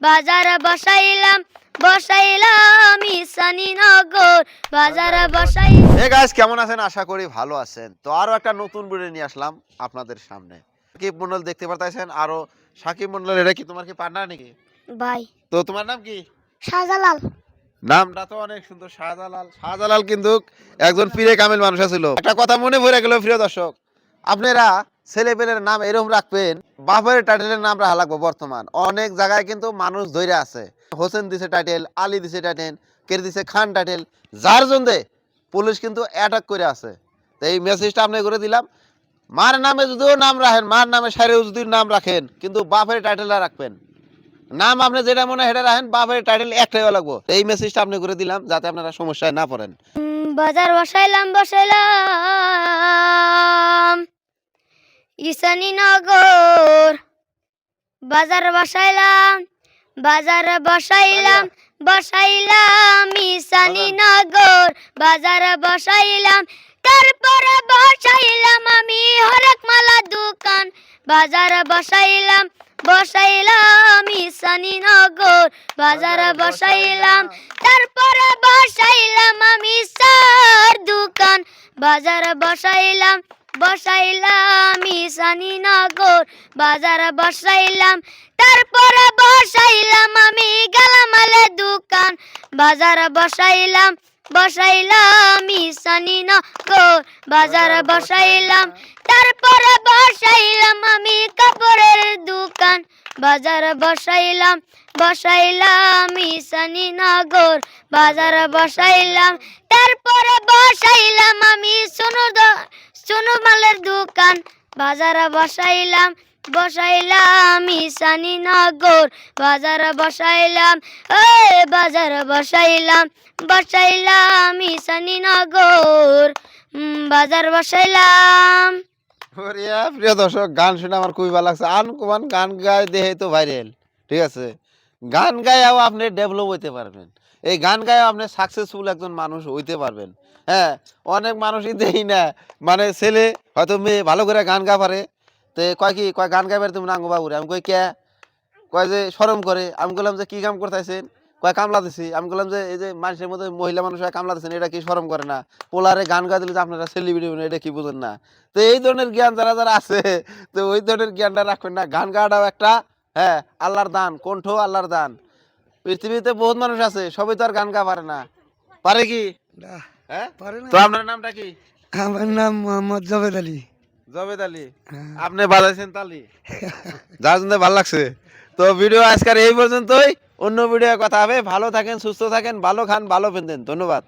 বাজার বসাইলাম বসাইলাম ঈশানীনগর বাজার বসাই। হে গাইস, কেমন আছেন? আশা করি ভালো আছেন। তো আরো একটা নতুন ভিডিও নিয়ে আসলাম আপনাদের সামনে। সাকিব মন্ডল দেখতে পারতেছেন, আরো সাকিব মন্ডল, এটা কি তোমার কি পার্টনার নাকি? ভাই তো তোমার নাম কি? শাহজালাল। নামটা তো অনেক সুন্দর, শাহজালাল। শাহজালাল কিন্তু একজন পীরে কামিল মানুষ ছিল। একটা কথা মনে পড়ে গেল, প্রিয় দর্শক, আপনারা ছেলেপেলের নাম এরকম রাখবেন, বাপের টাইটেলের নাম রাখা লাগবে। বর্তমান অনেক জায়গায় কিন্তু মানুষ ধরে আছে, হোসেন দিছে টাইটেল, আলী দিছে টাইটেল, কে দিছে খান টাইটেল, যার জন্য পুলিশ কিন্তু অ্যাটাক করে আছে। তো এই মেসেজটা আপনি করে দিলাম, মার নামে যদিও নাম রাখেন, মার নামে সারেও যদি নাম রাখেন, কিন্তু বাপের টাইটেলটা রাখবেন। নাম আপনি যেটা মনে হয় সেটা রাখেন, বাপের টাইটেল একটাই লাগবো। এই মেসেজটা আপনি করে দিলাম যাতে আপনারা সমস্যায় না পড়েন। বাজার বসাইলাম বসাইলাম ঈশানীনগর বাজার বসাইলাম বাজার বসাইলাম বসাইলাম ঈশানীনগর বাজার বসাইলাম তারপরে বসাইলাম আমি হরেক মালা দোকান বাজার বসাইলাম বসাইলাম ঈশানীনগর বাজার বসাইলাম তারপরে বসাইলাম আমি সার দোকান বাজার বসাইলাম বসাইলাম ঈশানীনগর বাজার বসাইলাম তারপরে বসাইলাম আমি গালামালের দোকান বাজার বসাইলাম বসাইলাম ঈশানীনগর বাজার বসাইলাম তারপরে বসাইলাম আমি কাপড়ের দোকান বাজার বসাইলাম বসাইলাম ঈশানীনগর বাজার বসাইলাম তারপরে বসাইলাম আমি সোনু মালের দোকান বাজার বসাইলাম বসাইলাম ঈশানীনগর বাজার বসাইলাম বাজার বসাইলাম বসাইলাম ঈশানীনগর বাজার বসাইলাম। প্রিয় দর্শক, গান শুনে আমার খুবই ভালো লাগছে। আনকমন গান গায় দেহে তো ভাইরাল, ঠিক আছে। গান গায়েও আপনি ডেভেলপ হইতে পারবেন, এই গান গায়েও আপনি সাকসেসফুল একজন মানুষ হইতে পারবেন। হ্যাঁ, অনেক মানুষই দেখি না, মানে ছেলে হয়তো মেয়ে ভালো করে গান গা পারে, তো কয় কি কয় গান গাইবার তুমি নাঙ্গো বাবুরে। আমি কই কে? কয় যে শরম করে। আমি বললাম যে কি কাম করতেছেন? কয় কামলা দিছি। আমি বললাম যে এই যে মানুষের মধ্যে মহিলা মানুষ কামলা দিচ্ছেন, এটা কি শরম করে না? পোলারে গান গাই দিলে যে আপনারা সেলিব্রিটি, এটা কি বুঝেন না? তো এই ধরনের জ্ঞান যারা যারা আছে, তো ওই ধরনের জ্ঞানটা রাখবেন না। গান গাওয়াটাও একটা, হ্যাঁ, আল্লাহর দান, কণ্ঠ আল্লাহর দান। পৃথিবীতে বহুত মানুষ আছে, সবাই তো আর গান গা পারে না। পারে কি? হ্যাঁ, তো আপনার নামটা কি? আমার নাম মোহাম্মদ জবেদ আলী। জবেদ আলী। আপনি বাজাইছেন তালি, যার জন্য ভালো লাগছে। তো ভিডিও আজকের এই পর্যন্তই, অন্য ভিডিও কথা হবে। ভালো থাকেন, সুস্থ থাকেন, ভালো খান, ভালো পেতেন। ধন্যবাদ।